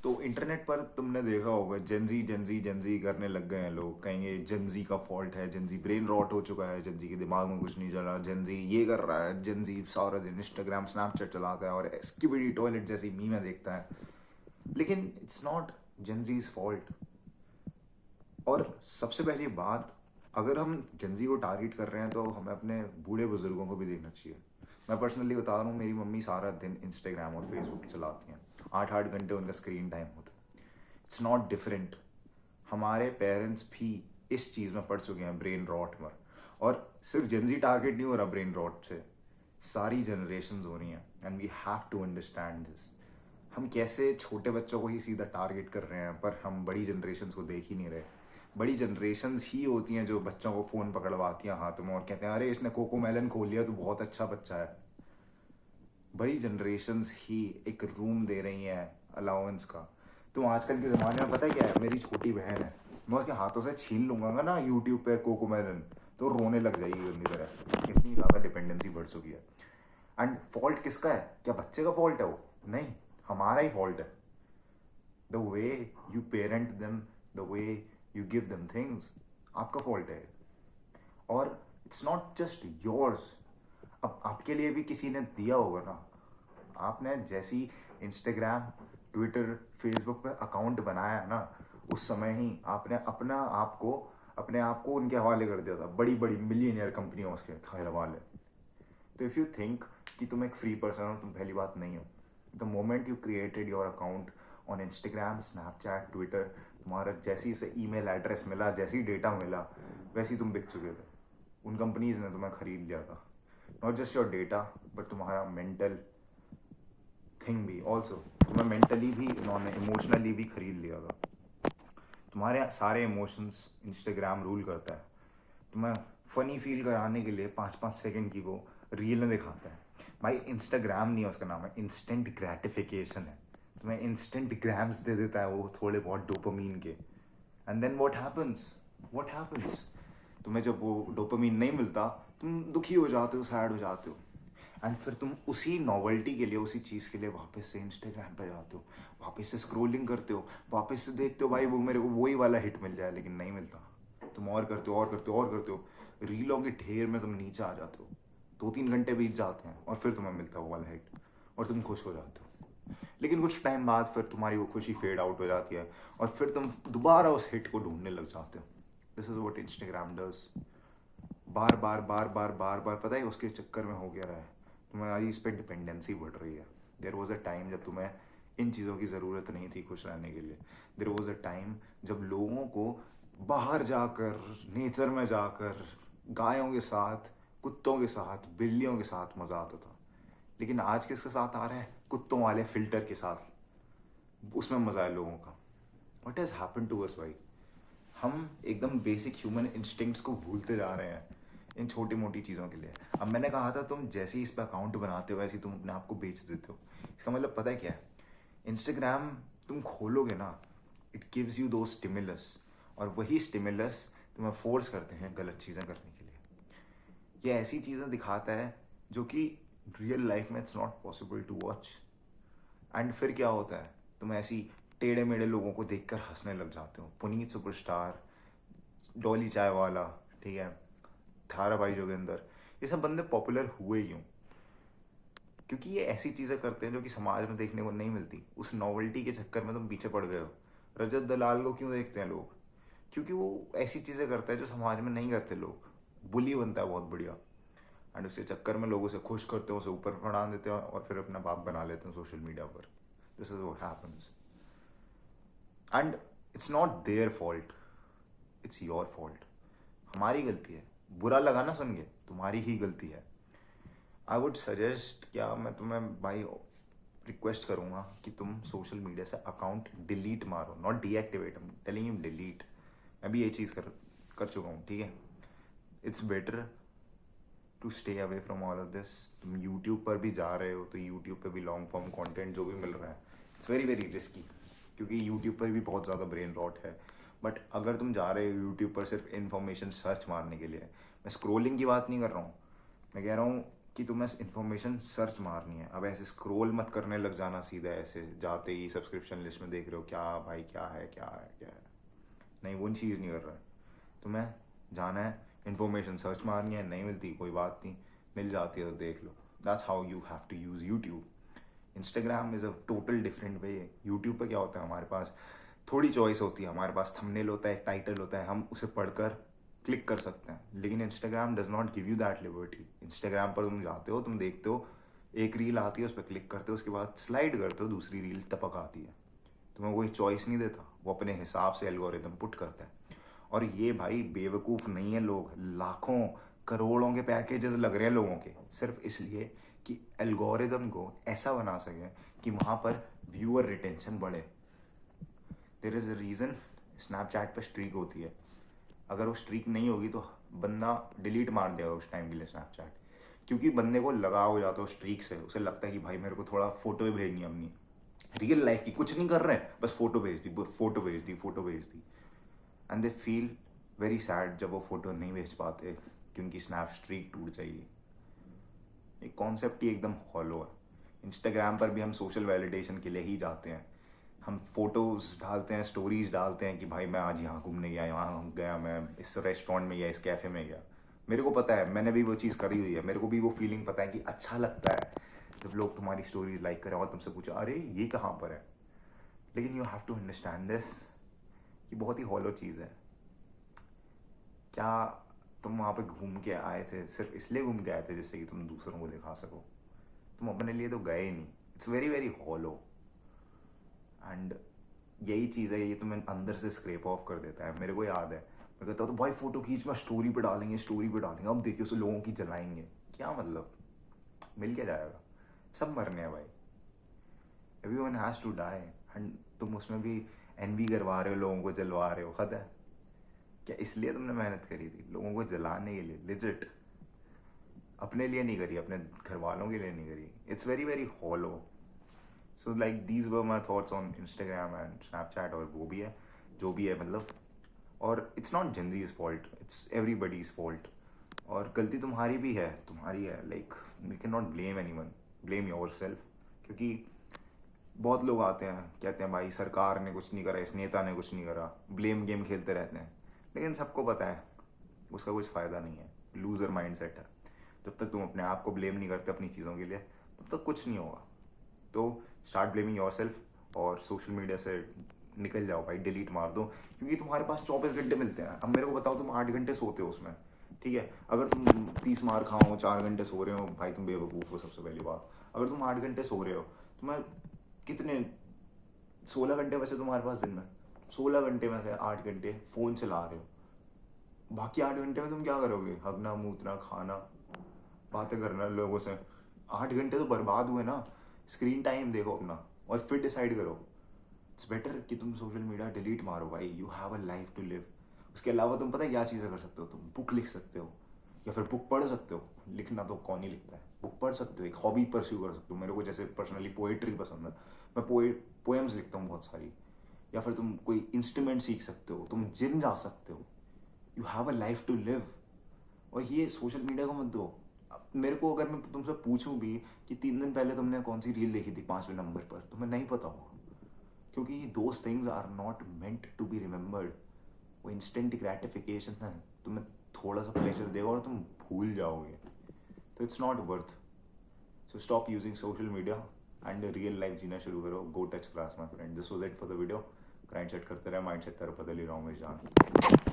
तो इंटरनेट पर तुमने देखा होगा जेंजी करने लग गए हैं लोग, कहेंगे जेंजी का फॉल्ट है, जेंजी ब्रेन रॉट हो चुका है, जेंजी के दिमाग में कुछ नहीं चला, जेंजी ये कर रहा है, जेंजी सारा दिन इंस्टाग्राम स्नैपचैट चलाता है और स्किबिडी टॉयलेट जैसी मीमें देखता है। लेकिन इट्स नॉट जेंजीज फॉल्ट। और सबसे पहली बात, अगर हम जेंजी को टारगेट कर रहे हैं तो हमें अपने बूढ़े बुजुर्गों को भी देखना चाहिए। मैं पर्सनली बता रहा हूँ, मेरी मम्मी सारा दिन इंस्टाग्राम और फेसबुक चलाती हैं, 8-8 घंटे उनका स्क्रीन टाइम होता है। It's not different. हमारे पेरेंट्स भी इस चीज़ में पड़ चुके हैं, ब्रेन रॉट में। और सिर्फ जेंजी टारगेट नहीं हो रहा ब्रेन रॉट से, सारी जनरेशन हो रही हैं, and we have to understand this. हम कैसे छोटे बच्चों को ही सीधा टारगेट कर रहे हैं, पर हम बड़ी जनरेशन को देख ही नहीं रहे। बड़ी जनरेशन्स ही होती हैं जो बच्चों को फ़ोन पकड़वाती हैं हाथों में और कहते हैं अरे इसने कोको मेलन खोल लिया तो बहुत अच्छा बच्चा है। बड़ी जनरेशन्स ही एक रूम दे रही हैं अलाउंस का। तो आजकल के ज़माने में पता है क्या है, मेरी छोटी बहन है, मैं उसके हाथों से छीन लूँगा ना यूट्यूब पे कोको मेलन, तो रोने लग जाएगी गंदी तरह। इतनी ज़्यादा डिपेंडेंसी बढ़ चुकी है। एंड फॉल्ट किसका है? क्या बच्चे का फॉल्ट है वो? नहीं, हमारा ही फॉल्ट है। The way you parent them, the way you give them things, आपका फॉल्ट है। और इट्स नॉट जस्ट योर्स। अब आपके लिए भी किसी ने दिया होगा ना। आपने जैसी इंस्टाग्राम, ट्विटर, फेसबुक पे अकाउंट बनाया ना, उस समय ही आपने अपने आप को उनके हवाले कर दिया था, बड़ी बड़ी मिलियनियर कंपनियों के हवाले। तो इफ़ यू थिंक कि तुम एक फ्री पर्सन हो, तुम पहली बात नहीं हो। The moment you created your account on Instagram, Snapchat, Twitter, तुम्हारा जैसी से ईमेल एड्रेस मिला, जैसी डेटा मिला, वैसी तुम बिक चुके थे। उन कंपनीज ने तुम्हें खरीद लिया था। Not just your data, but तुम्हारा मेंटल थिंग भी ऑल्सो। तुम्हें मेंटली भी उन्होंने इमोशनली भी खरीद लिया था। तुम्हारे सारे इमोशंस इंस्टाग्राम रूल करता है। तुम्हें फ़नी फील कराने के लिए 5-5 सेकंड की वो रील दिखाता है। भाई इंस्टाग्राम नहीं है उसका नाम, है इंस्टेंट ग्रेटिफिकेशन है। तुम्हें इंस्टेंट ग्राम्स दे देता है वो, थोड़े बहुत डोपामीन के। एंड देन व्हाट हैपन्स, तुम्हें जब वो डोपामीन नहीं मिलता, तुम दुखी हो जाते हो, सैड हो जाते हो। एंड फिर तुम उसी नॉवेल्टी के लिए, उसी चीज़ के लिए वापस से इंस्टाग्राम पे जाते हो, वापस से स्क्रोलिंग करते हो, वापस से देखते हो भाई वो मेरे को वही वाला हिट मिल जाए, लेकिन नहीं मिलता। तुम और करते हो, और करते हो, और करते हो, रीलों के ढेर में तुम नीचे आ जाते हो। 2-3 घंटे बीत जाते हैं और फिर तुम्हें मिलता है वो वाला हिट, और तुम खुश हो जाते हो। लेकिन कुछ टाइम बाद फिर तुम्हारी वो खुशी फेड आउट हो जाती है और फिर तुम दोबारा उस हिट को ढूंढने लग जाते हो। This is what Instagram does. बार बार बार बार बार बार, पता है उसके चक्कर में हो गया रहा है, तुम्हारी इस पर डिपेंडेंसी बढ़ रही है। देर वॉज अ टाइम जब तुम्हें इन चीज़ों की ज़रूरत नहीं थी खुश रहने के लिए। देर वॉज अ टाइम जब लोगों को बाहर जाकर, नेचर में जाकर, गायों के साथ, कुत्तों के साथ, बिल्लियों के साथ मज़ा आता था। लेकिन आज किसके साथ आ रहा है? कुत्तों वाले फिल्टर के साथ, उसमें मज़ा है लोगों का। What has happen to us भाई? हम एकदम बेसिक ह्यूमन इंस्टिंक्ट्स को भूलते जा रहे हैं इन छोटी मोटी चीज़ों के लिए। अब मैंने कहा था तुम जैसे ही इस पर अकाउंट बनाते हो वैसे ही तुम अपने आप को बेच देते हो। इसका मतलब पता है क्या है? इंस्टाग्राम तुम खोलोगे ना, इट गिव्स यू दो स्टिमुलस, और वही स्टिमुलस तुम्हें फोर्स करते हैं गलत चीज़ें करने के लिए। ये ऐसी चीज़ें दिखाता है जो कि रियल लाइफ में it's not possible to watch. And फिर क्या होता है, तुम ऐसी टेढ़े मेढ़े लोगों को देखकर हंसने लग जाते हो। पुनीत सुपरस्टार, डॉली चाय वाला, ठीक है, थारा भाई जोगिंदर, ये सब बंदे पॉपुलर हुए क्यों? क्योंकि ये ऐसी चीज़ें करते हैं जो कि समाज में देखने को नहीं मिलती। उस नॉवेल्टी के चक्कर में तुम पीछे पड़ गए हो। रजत दलाल को क्यों देखते हैं लोग? क्योंकि वो ऐसी चीज़ें करता है जो समाज में नहीं करते लोग। बुली बनता है बहुत बढ़िया, एंड उसके चक्कर में लोगों से खुश करते हैं, उसे ऊपर बढ़ा देते हैं और फिर अपना बाप बना लेते हैं सोशल मीडिया पर। This is what happens. And it's not their fault, it's your fault. हमारी गलती है। बुरा लगा ना सुन के, तुम्हारी ही गलती है। आई वुड सजेस्ट, क्या मैं तुम्हें भाई रिक्वेस्ट करूंगा कि तुम सोशल मीडिया से अकाउंट डिलीट मारो, not deactivate, I am telling you delete. मैं भी ये चीज़ कर चुका हूँ, ठीक है। It's better to stay away from all of this. तुम यूट्यूब पर भी जा रहे हो तो यूट्यूब पे भी लॉन्ग फॉर्म कंटेंट जो भी मिल रहा है, इट्स वेरी वेरी रिस्की, क्योंकि यूट्यूब पर भी बहुत ज़्यादा ब्रेन रॉट है। बट अगर तुम जा रहे हो यूट्यूब पर सिर्फ इन्फॉर्मेशन सर्च मारने के लिए, मैं स्क्रोलिंग की बात नहीं कर रहा हूँ, मैं कह रहा हूँ कि तुम्हें इन्फॉर्मेशन सर्च मारनी है। अब ऐसे स्क्रॉल मत करने लग जाना सीधा ऐसे जाते ही सब्सक्रिप्शन लिस्ट में देख रहे हो क्या भाई क्या है क्या है क्या है, नहीं वो चीज़ नहीं कर रहा है। तुम्हें जाना है, इन्फॉर्मेशन सर्च मारनी है, नहीं मिलती कोई बात नहीं, मिल जाती है तो देख लो। That's how you have to use YouTube. Instagram is a total different way. YouTube पे क्या होता है, हमारे पास थोड़ी चॉइस होती है, हमारे पास थंबनेल होता है, एक टाइटल होता है, हम उसे पढ़कर क्लिक कर सकते हैं। लेकिन Instagram does not give you that liberty. Instagram पर तुम जाते हो, तुम देखते हो, एक रील आती है, उस पर क्लिक करते हो, उसके बाद स्लाइड करते हो, दूसरी रील टपक आती है। तुम्हें कोई चॉइस नहीं देता, वो अपने हिसाब से एल्गोरिदम पुट करता है। और ये भाई बेवकूफ़ नहीं है लोग, लाखों करोड़ों के पैकेजेस लग रहे हैं लोगों के सिर्फ इसलिए कि एल्गोरिदम को ऐसा बना सके कि वहाँ पर व्यूअर रिटेंशन बढ़े। There is a reason Snapchat पर स्ट्रीक होती है। अगर वो स्ट्रीक नहीं होगी तो बंदा डिलीट मार देगा उस टाइम के लिए स्नैपचैट, क्योंकि बंदे को लगाव हो जाता है स्ट्रीक से। उसे लगता है कि भाई मेरे को थोड़ा फोटो ही भेजनी है अपनी रियल लाइफ की, कुछ नहीं कर रहे हैं, बस फोटो भेज दी, फोटो भेज दी, फोटो भेज दी। And they feel very sad जब वो फोटो नहीं भेज पाते क्योंकि स्नैप स्ट्रीक टूट जाएगी। एक कॉन्सेप्ट ही एकदम हॉलो है। इंस्टाग्राम पर भी हम सोशल वैलिडेशन के लिए ही जाते हैं। हम फोटोज डालते हैं, स्टोरीज डालते हैं कि भाई मैं आज यहाँ घूमने गया, यहाँ गया, मैं इस रेस्टोरेंट में गया, इस कैफ़े में गया। मेरे को पता है, मैंने भी वो चीज़ करी हुई है, मेरे को भी वो फीलिंग पता है कि अच्छा लगता है जब लोग तुम्हारी स्टोरीज लाइक करें और तुमसे पूछा अरे ये कहाँ पर है। लेकिन you have to understand this कि बहुत ही हॉलो चीज़ है। क्या तुम वहाँ पे घूम के आए थे सिर्फ इसलिए घूम के आए थे जिससे कि तुम दूसरों को दिखा सको? तुम अपने लिए तो गए नहीं। It's very very hollow. And यही चीज़ है, ये तुम्हें अंदर से स्क्रैप ऑफ कर देता है। मेरे को याद है, मैं कहता तो भाई फोटो खींच, मैं स्टोरी पे डालेंगे, स्टोरी पे डालेंगे, अब देखिए उसे लोगों की जलाएंगे। क्या मतलब, मिल क्या जाएगा? सब मरने हैं भाई, everyone has to die. And तुम उसमें भी एनवी करवा रहे हो, लोगों को जलवा रहे हो। हद है क्या? इसलिए तुमने मेहनत करी थी लोगों को जलाने के लिए, लिजिट अपने लिए नहीं करी, अपने घर वालों के लिए नहीं करी। It's very very hollow. So like these were my thoughts on Instagram and Snapchat. और वो भी है जो भी है मतलब, और it's not Gen Zs fault, it's everybody's fault. और गलती तुम्हारी भी है, तुम्हारी है। Like you can not blame any one, blame your self. क्योंकि बहुत लोग आते हैं कहते हैं भाई सरकार ने कुछ नहीं करा, इस नेता ने कुछ नहीं करा, ब्लेम गेम खेलते रहते हैं। लेकिन सबको पता है उसका कुछ फ़ायदा नहीं है, लूज़र माइंडसेट है। जब तक तुम अपने आप को ब्लेम नहीं करते अपनी चीज़ों के लिए, तब तक कुछ नहीं होगा। तो स्टार्ट ब्लेमिंग योरसेल्फ और सोशल मीडिया से निकल जाओ भाई, डिलीट मार दो। क्योंकि तुम्हारे पास 24 घंटे मिलते हैं। अब मेरे को बताओ, तुम 8 घंटे सोते हो उसमें, ठीक है? अगर तुम 30 मार खाओ, 4 घंटे सो रहे हो, भाई तुम बेवकूफ़ हो। सबसे पहली बात, अगर तुम 8 घंटे सो रहे हो, तुम्हें कितने 16 घंटे वैसे तुम्हारे पास दिन में, 16 घंटे में से 8 घंटे फ़ोन चला रहे हो। बाकी 8 घंटे में तुम क्या करोगे? हगना, मूतना, खाना, बातें करना लोगों से। 8 घंटे तो बर्बाद हुए ना। स्क्रीन टाइम देखो अपना और फिर डिसाइड करो। इट्स बेटर कि तुम सोशल मीडिया डिलीट मारो भाई। You have a life to live. उसके अलावा तुम पता है क्या चीज़ें कर सकते हो? तुम बुक लिख सकते हो या फिर बुक पढ़ सकते हो। लिखना तो कौन ही लिखता है, बुक पढ़ सकते हो, एक हॉबी परस्यू कर सकते हो। मेरे को जैसे पर्सनली पोएट्री पसंद है, मैं पोएम्स लिखता हूँ बहुत सारी। या फिर तुम कोई इंस्ट्रूमेंट सीख सकते हो, तुम जिम जा सकते हो। You have a life to live. और ये सोशल मीडिया को मत दो। मेरे को अगर मैं तुमसे पूछूं भी कि 3 दिन पहले तुमने कौन सी रील देखी थी 5वें नंबर पर, तुम्हें नहीं पता होगा। क्योंकि those things are not meant to be remembered. वो इंस्टेंट ग्रेटिफिकेशन है, तुम्हें थोड़ा सा प्लेजर देगा और तुम भूल जाओगे। तो it's not worth. So stop using social media and real life जीना शुरू करो। Go touch grass my friend. This was it for the video. Grind set करते रहे, माइंड सेट तेरा बदल ही रहा हूँ मैं जान।